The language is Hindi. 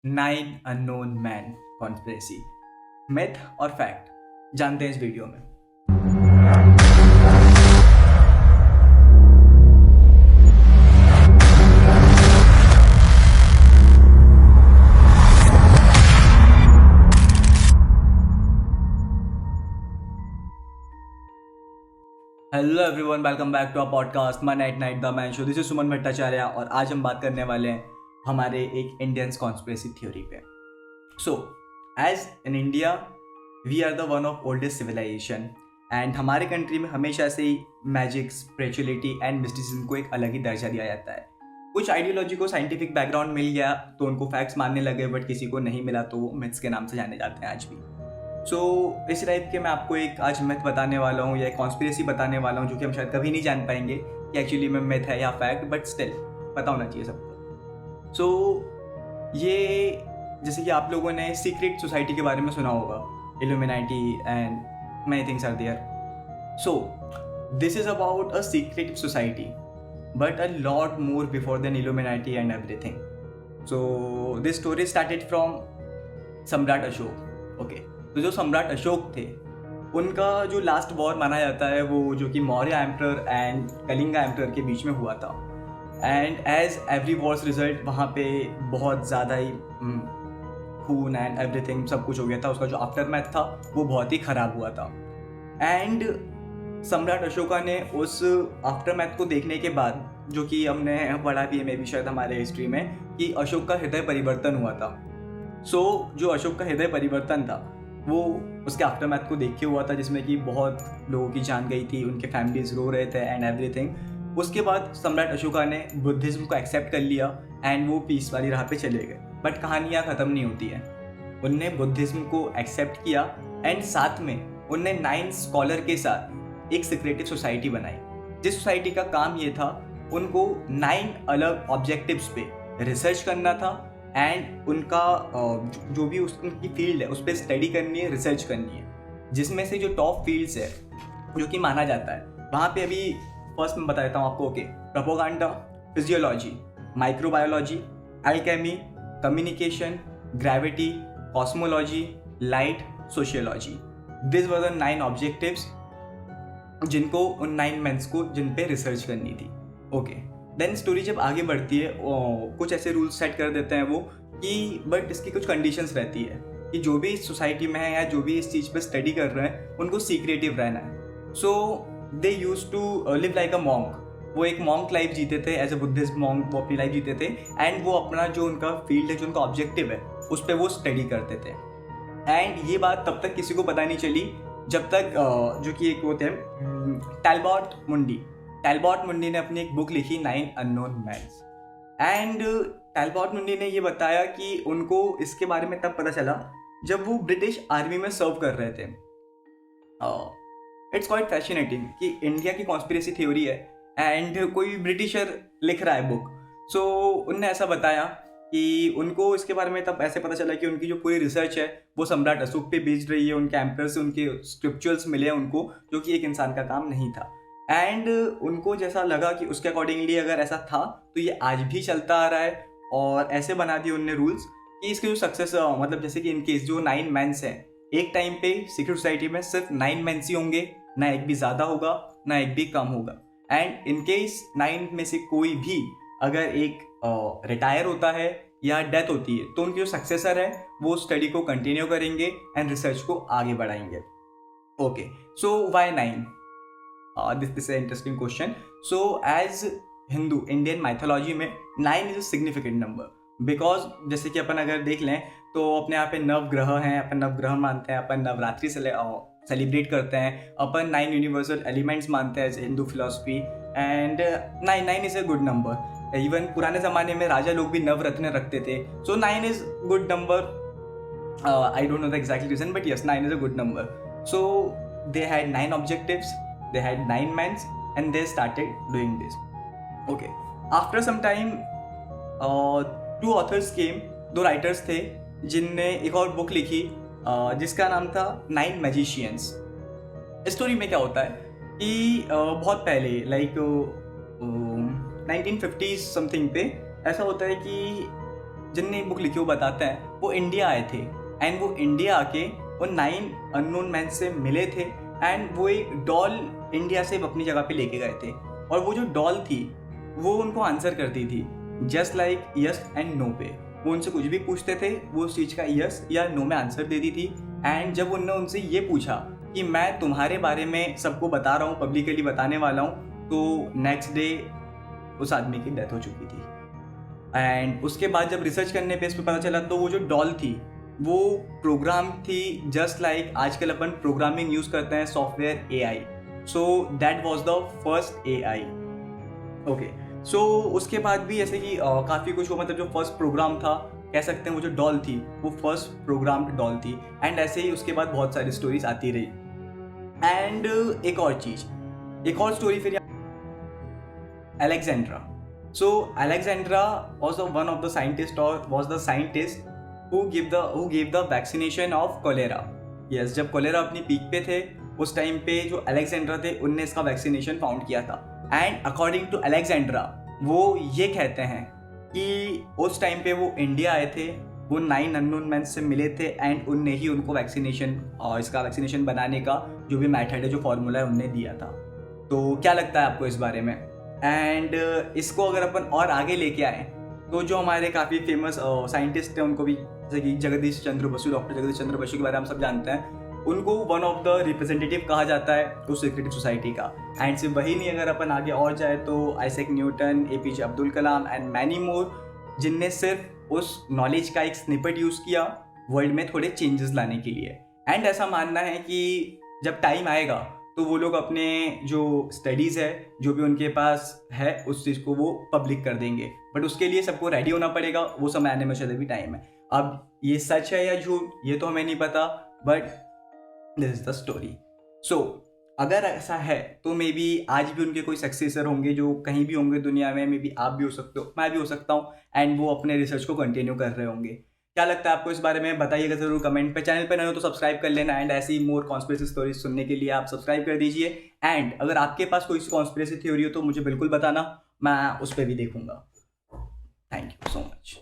Nine unknown man conspiracy, myth और फैक्ट जानते हैं इस वीडियो में। Hello everyone, welcome back to our podcast my night the man show. This is Suman Bhattacharya और आज हम बात करने वाले हैं हमारे एक इंडियंस कॉन्स्पिरेसी थ्योरी पे। So as in India we are the one of oldest civilisation and हमारे कंट्री में हमेशा से ही मैजिक, स्पिरिचुअलिटी एंड मिस्टिसिज्म को एक अलग ही दर्जा दिया जाता है। कुछ आइडियोलॉजी को साइंटिफिक बैकग्राउंड मिल गया तो उनको फैक्ट्स मानने लगे, बट किसी को नहीं मिला तो वो मिथ्स के नाम से जाने जाते हैं आज भी। इस टाइप के मैं आपको एक आज मिथ बताने वाला हूँ या एक कॉन्स्पिरेसी बताने वाला हूँ जो कि हम शायद कभी नहीं जान पाएंगे कि एक्चुअली में मिथ है या फैक्ट, बट स्टिल पता होना चाहिए सबको। ये जैसे कि आप लोगों ने सीक्रेट सोसाइटी के बारे में सुना होगा, Illuminati and many things are there. So this is about a secret society but a lot more before then Illuminati and everything. So this story started from सम्राट अशोक। ओके, तो जो सम्राट अशोक थे उनका जो लास्ट वॉर माना जाता है वो जो कि Maurya emperor and Kalinga emperor के बीच में हुआ था। And as every wars result वहाँ पे बहुत ज़्यादा ही खून एंड एवरीथिंग सब कुछ हो गया था। उसका जो आफ्टर मैथ था वो बहुत ही ख़राब हुआ था। एंड सम्राट अशोका ने उस आफ्टर मैथ को देखने के बाद, जो कि हमने पढ़ा भी है मे भी शायद हमारे हिस्ट्री में, कि अशोक का हृदय परिवर्तन हुआ था। जो अशोक का हृदय परिवर्तन था वो उसके आफ्टर मैथ को देख के हुआ था, जिसमें कि बहुत लोगों की जान गई थी, उनके फैमिलीज रो रहे थे एंड एवरीथिंग। उसके बाद सम्राट अशोका ने बुद्धिज्म को एक्सेप्ट कर लिया एंड वो पीस वाली राह पे चले गए। बट कहानियाँ ख़त्म नहीं होती है। उनने बुद्धिज्म को एक्सेप्ट किया एंड साथ में उनने 9 स्कॉलर के साथ एक सीक्रेटिव सोसाइटी बनाई, जिस सोसाइटी का काम ये था उनको 9 अलग ऑब्जेक्टिव्स पे रिसर्च करना था एंड उनका जो भी उनकी फील्ड है उस पर स्टडी करनी है, रिसर्च करनी है। जिसमें से जो टॉप फील्ड्स है जो कि माना जाता है वहाँ पे अभी फर्स्ट मैं बता देता हूँ आपको। Okay, propaganda, physiology, microbiology, Alchemy, communication, gravity, cosmology, light, sociology. This were the 9 objectives जिनको उन 9 मेंस को जिन पे रिसर्च करनी थी। ओके, देन स्टोरी जब आगे बढ़ती है कुछ ऐसे रूल्स सेट कर देते हैं वो कि बट इसकी कुछ कंडीशंस रहती है कि जो भी इस सोसाइटी में है या जो भी इस चीज़ पे स्टडी कर रहे हैं उनको सीक्रेटिव रहना है। So they use to live like a monk. वो एक मॉन्क लाइफ जीते थे, एज अ बुद्धिस्ट मॉन्क वो अपनी लाइफ जीते थे एंड वो अपना जो उनका फील्ड है, जो उनका ऑब्जेक्टिव है, उस पर वो स्टडी करते थे। एंड ये बात तब तक किसी को पता नहीं चली जब तक जो कि एक वो थे टैलबॉट मुंडी ने अपनी एक बुक लिखी 9 अननोन मैन्स। एंड टैलबॉट मुंडी ने ये बताया कि उनको इसके बारे में तब पता चला जब वो ब्रिटिश आर्मी में सर्व कर रहे थे। इट्स क्वाइट फैसिनेटिंग कि इंडिया की कॉन्स्पिरेसी थ्योरी है एंड कोई ब्रिटिशर लिख रहा है बुक। सो उनने ऐसा बताया कि उनको इसके बारे में तब ऐसे पता चला कि उनकी जो पूरी रिसर्च है वो सम्राट अशोक पे बेस्ड रही है। उनके एम्परर से उनके स्क्रिप्चुअल्स मिले हैं उनको, जो कि एक इंसान का काम नहीं था। एंड उनको जैसा लगा कि उसके अकॉर्डिंगली अगर ऐसा था तो ये आज भी चलता आ रहा है। और ऐसे बना दिए उनने रूल्स कि इसके जो सक्सेस मतलब जैसे कि इनकेस जो 9 मैंस हैं, एक टाइम पे सीक्रेट सोसाइटी में सिर्फ 9 मैंस ही होंगे, ना एक भी ज़्यादा होगा ना एक भी कम होगा। एंड इनकेस 9 में से कोई भी अगर एक रिटायर होता है या डेथ होती है तो उनके जो सक्सेसर है वो स्टडी को कंटिन्यू करेंगे एंड रिसर्च को आगे बढ़ाएंगे। Okay, so why 9? This is a interesting question. So as Hindu Indian mythology में 9 is a significant number because जैसे कि अपन अगर देख लें तो अपने यहाँ पे नवग्रह हैं, अपन नवग्रह मानते हैं, अपन नवरात्रि सेलिब्रेट करते हैं, अपन 9 यूनिवर्सल एलिमेंट्स मानते हैं as Hindu philosophy. And 9 is a good number. Even पुराने ज़माने में राजा लोग भी नवरत्न रखते थे। So 9 is good number. I don't know the exact reason but yes, 9 is a good number. So they had 9 objectives, they had 9 men and they started doing this. Okay, after some time 2 authors came, 2 writers थे जिनने एक और बुक लिखी जिसका नाम था 9 मैजिशियंस। स्टोरी में क्या होता है कि बहुत पहले लाइक 1950s समथिंग पे ऐसा होता है कि जिनने बुक लिखी वो बताते हैं वो इंडिया आए थे एंड वो इंडिया आके उन 9 अननोन मैन से मिले थे एंड वो एक डॉल इंडिया से अपनी जगह पे लेके गए थे और वो जो डॉल थी वो उनको आंसर करती थी just like yes and no पे। वो उनसे कुछ भी पूछते थे वो उस चीज़ का यस या नो में आंसर देती थी। एंड जब उन्होंने उनसे ये पूछा कि मैं तुम्हारे बारे में सबको बता रहा हूँ, पब्लिकली बताने वाला हूँ, तो नेक्स्ट डे उस आदमी की डेथ हो चुकी थी। एंड उसके बाद जब रिसर्च करने पे इस पर पता चला तो वो जो डॉल थी वो प्रोग्राम थी जस्ट लाइक आजकल अपन प्रोग्रामिंग यूज़ करते हैं software AI। So that was the first AI। Okay, so उसके बाद भी ऐसे कि काफ़ी कुछ वो मतलब जो फर्स्ट प्रोग्राम था कह सकते हैं वो जो डॉल थी वो फर्स्ट प्रोग्राम्ड डॉल थी। एंड ऐसे ही उसके बाद बहुत सारी स्टोरीज आती रही। एंड एक और स्टोरी फिर Alexandra. So Alexandra was one of the scientist और was the scientist who gave the vaccination of cholera। Yes, जब कोलेरा अपनी पीक पे थे उस टाइम पे जो अलेक्जेंड्रा थे उनने इसका वैक्सीनेशन फाउंड किया था। एंड अकॉर्डिंग टू अलेक्जेंड्रा वो ये कहते हैं कि उस टाइम पे वो इंडिया आए थे, वो 9 अननोन मैन से मिले थे एंड उनने ही उनको इसका वैक्सीनेशन बनाने का जो भी मेथड है, जो फॉर्मूला है, उनने दिया था। तो क्या लगता है आपको इस बारे में? एंड इसको अगर अपन और आगे लेके आए तो जो हमारे काफ़ी फेमस साइंटिस्ट हैं उनको भी, जैसे कि डॉक्टर जगदीश चंद्र बसु के बारे में हम सब जानते हैं, उनको वन ऑफ द रिप्रेजेंटेटिव कहा जाता है उस सीक्रेटिव सोसाइटी का। एंड सिर्फ वही नहीं, अगर अपन आगे और जाए तो Isaac Newton, APJ Abdul Kalam and many more, जिनने सिर्फ उस नॉलेज का एक स्निपेट यूज़ किया वर्ल्ड में थोड़े चेंजेस लाने के लिए। एंड ऐसा मानना है कि जब टाइम आएगा तो वो लोग अपने जो स्टडीज़ है, जो भी उनके पास है, उस चीज़ को वो पब्लिक कर देंगे। बट उसके लिए सबको रेडी होना पड़ेगा, वो समय आने में शायद भी टाइम है। अब ये सच है या झूठ ये तो हमें नहीं पता, but this is the story. So अगर ऐसा है तो मे बी आज भी उनके कोई सक्सेसर होंगे जो कहीं भी होंगे दुनिया में। मे बी आप भी हो सकते हो, मैं भी हो सकता हूँ, एंड वो अपने रिसर्च को कंटिन्यू कर रहे होंगे। क्या लगता है आपको इस बारे में? बताइएगा जरूर कमेंट पे। चैनल पे नए हो तो सब्सक्राइब कर लेना एंड ऐसी मोर कॉन्स्पिरेसी स्टोरीज सुनने के लिए आप सब्सक्राइब कर दीजिए। एंड अगर आपके पास कोई कॉन्स्पिरेसी थ्योरी हो तो मुझे बिल्कुल बताना, मैं उस पर भी देखूंगा। Thank you so much.